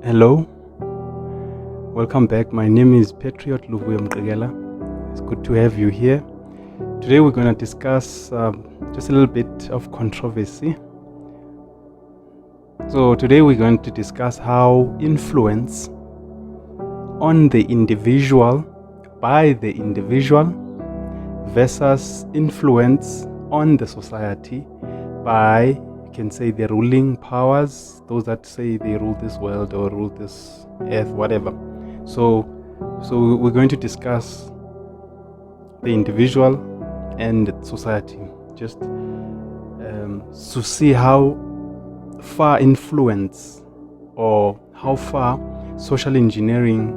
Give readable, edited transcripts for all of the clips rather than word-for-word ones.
Hello, welcome back. My name is Patriot Luvuyo Mqegela. It's good to have you here. Today we're going to discuss just a little bit of controversy. So today we're going to discuss how influence on the individual by the individual versus influence on the society by, you can say, the ruling powers, those that say they rule this world or rule this earth, whatever. So we're going to discuss the individual and the society, just to see how far influence or how far social engineering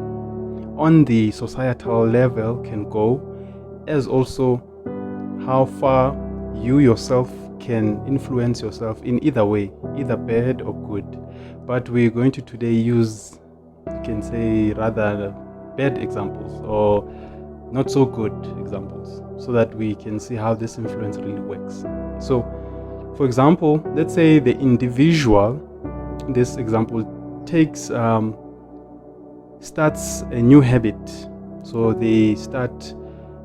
on the societal level can go, as also how far you yourself can influence yourself in either way, either bad or good. But we're going to today use, you can say, rather bad examples or not so good examples, so that we can see how this influence really works. So, for example, let's say the individual, this example takes starts a new habit. So they start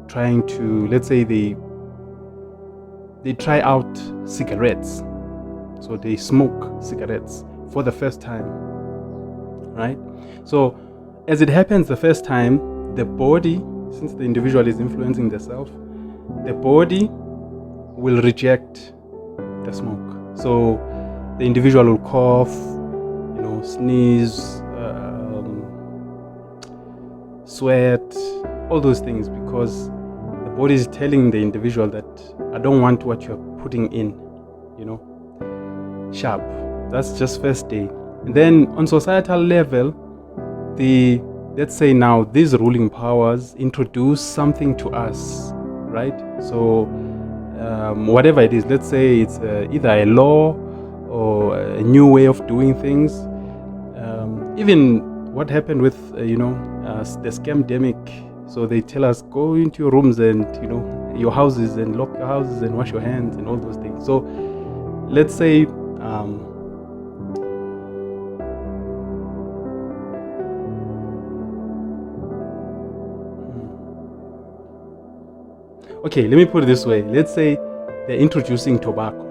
trying to, let's say they try out cigarettes. So they smoke cigarettes for the first time, right? So as it happens the first time, the body, since the individual is influencing the self, the body will reject the smoke. So the individual will cough, sneeze, sweat, all those things, because the body is telling the individual that I don't want what you're putting in, sharp. That's just first day. And then on societal level, let's say now these ruling powers introduce something to us, right? So whatever it is, let's say it's either a law or a new way of doing things. Even what happened with the scamdemic. So they tell us, go into your rooms and your houses and lock your houses and wash your hands and all those things. So let's say okay, let me put it this way. Let's say they're introducing tobacco,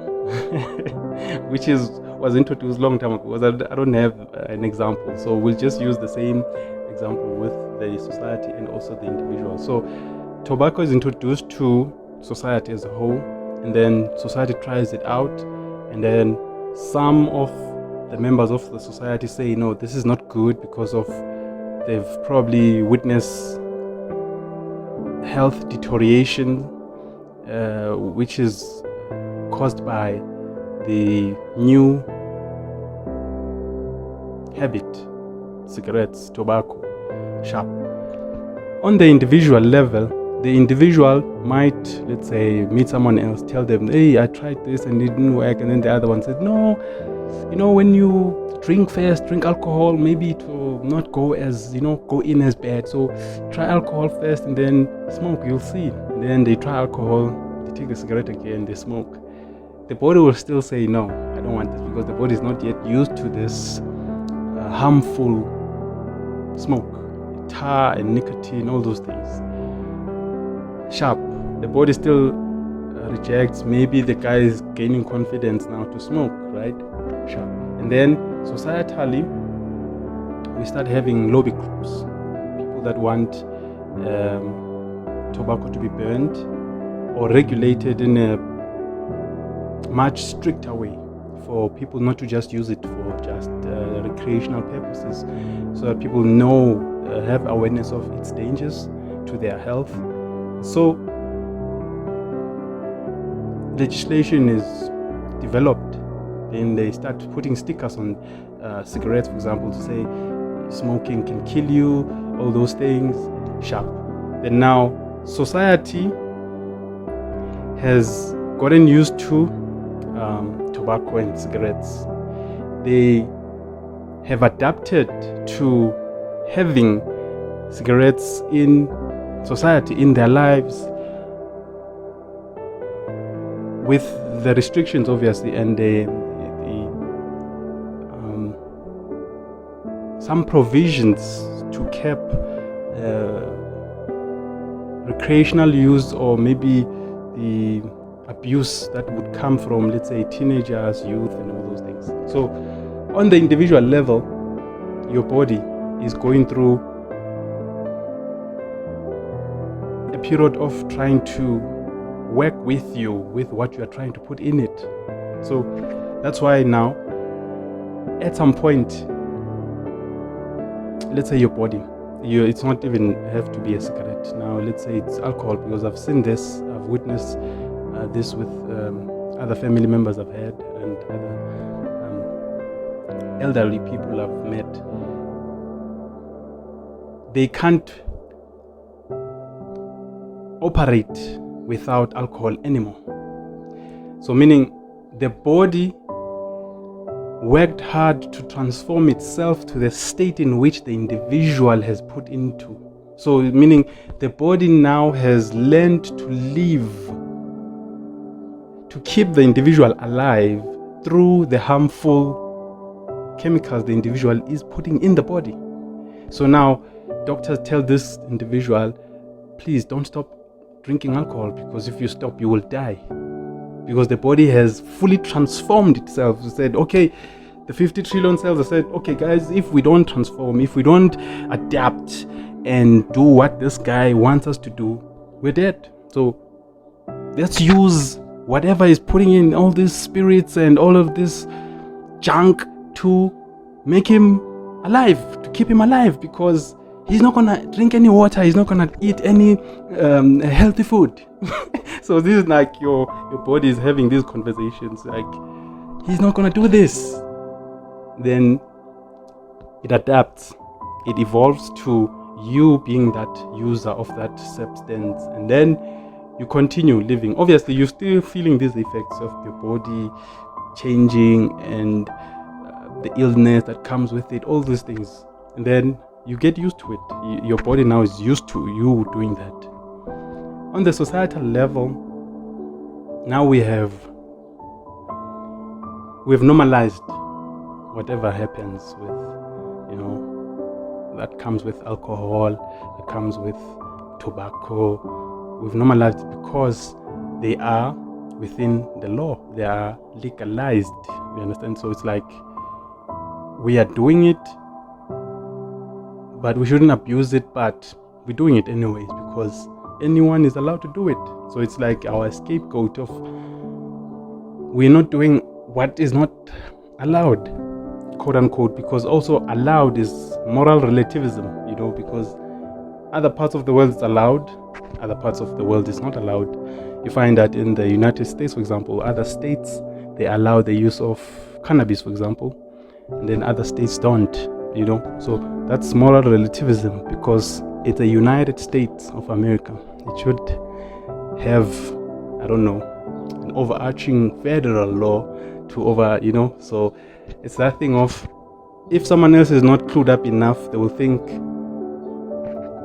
which was introduced a long time ago. I don't have an example, so we'll just use the same example with the society and also the individual. So tobacco is introduced to society as a whole, and then society tries it out, and then some of the members of the society say, no, this is not good, because of they've probably witnessed health deterioration, which is caused by the new habit, cigarettes, tobacco, sharp. On the individual level, the individual might, let's say, meet someone else, tell them, hey, I tried this and it didn't work, and then the other one said, no, when you drink alcohol, maybe it will not go in as bad, so try alcohol first and then smoke, you'll see. And then they try alcohol, they take the cigarette again, they smoke. The body will still say, no, I don't want this, because the body is not yet used to this harmful smoke, tar and nicotine, all those things. Sharp, the body still rejects. Maybe the guy is gaining confidence now to smoke, right? Sharp. And then societally, we start having lobby groups, people that want tobacco to be banned or regulated in a much stricter way, for people not to just use it for just recreational purposes, so that people have awareness of its dangers to their health. So legislation is developed, then they start putting stickers on cigarettes, for example, to say smoking can kill you, all those things, sharp. Then now society has gotten used to tobacco and cigarettes. They have adapted to having cigarettes in society, in their lives, with the restrictions, obviously, and the some provisions to cap recreational use, or maybe the abuse that would come from, let's say, teenagers, youth, and all those things. So on the individual level, your body is going through a period of trying to work with you, with what you are trying to put in it. So that's why now, at some point, let's say your body, it's not even have to be a cigarette. Now, let's say it's alcohol, because I've seen this, I've witnessed this with other family members I've had, and other elderly people I've met. They can't operate without alcohol anymore. So meaning the body worked hard to transform itself to the state in which the individual has put into. So meaning the body now has learned to live, to keep the individual alive through the harmful chemicals the individual is putting in the body. So now doctors tell this individual, please don't stop drinking alcohol, because if you stop, you will die. Because the body has fully transformed itself. It said, okay, the 50 trillion cells have said, okay guys, if we don't transform, if we don't adapt and do what this guy wants us to do, we're dead. So let's use whatever is putting in all these spirits and all of this junk to make him alive, to keep him alive, because he's not gonna drink any water, he's not gonna eat any healthy food. So this is like your body is having these conversations, like, he's not gonna do this. Then it adapts, it evolves to you being that user of that substance, and then you continue living. Obviously you're still feeling these effects of your body changing, and the illness that comes with it, all these things, and then you get used to it. Your body now is used to you doing that. On the societal level, now we've normalized whatever happens with, that comes with alcohol, that comes with tobacco. We've normalized it because they are within the law. They are legalized. You understand? So it's like we are doing it, but we shouldn't abuse it, but we're doing it anyways because anyone is allowed to do it. So it's like our scapegoat of we're not doing what is not allowed, quote unquote, because also allowed is moral relativism, because other parts of the world is allowed, other parts of the world is not allowed. You find that in the United States, for example, other states, they allow the use of cannabis, for example, and then other states don't, so that's moral relativism because it's a United States of America. It should have, an overarching federal law to so it's that thing of, if someone else is not clued up enough, they will think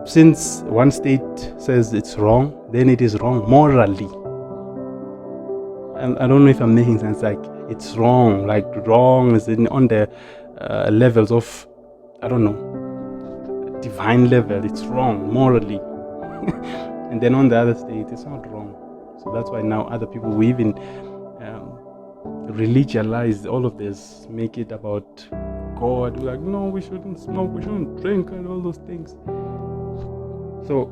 since one state says it's wrong, then it is wrong morally. And I don't know if I'm making sense. Like, it's wrong, like wrong is on the levels of, divine level, it's wrong morally. And then on the other state, it's not wrong. So that's why now other people, we even religionize all of this, make it about God. We're like, no, we shouldn't smoke, we shouldn't drink, and all those things. So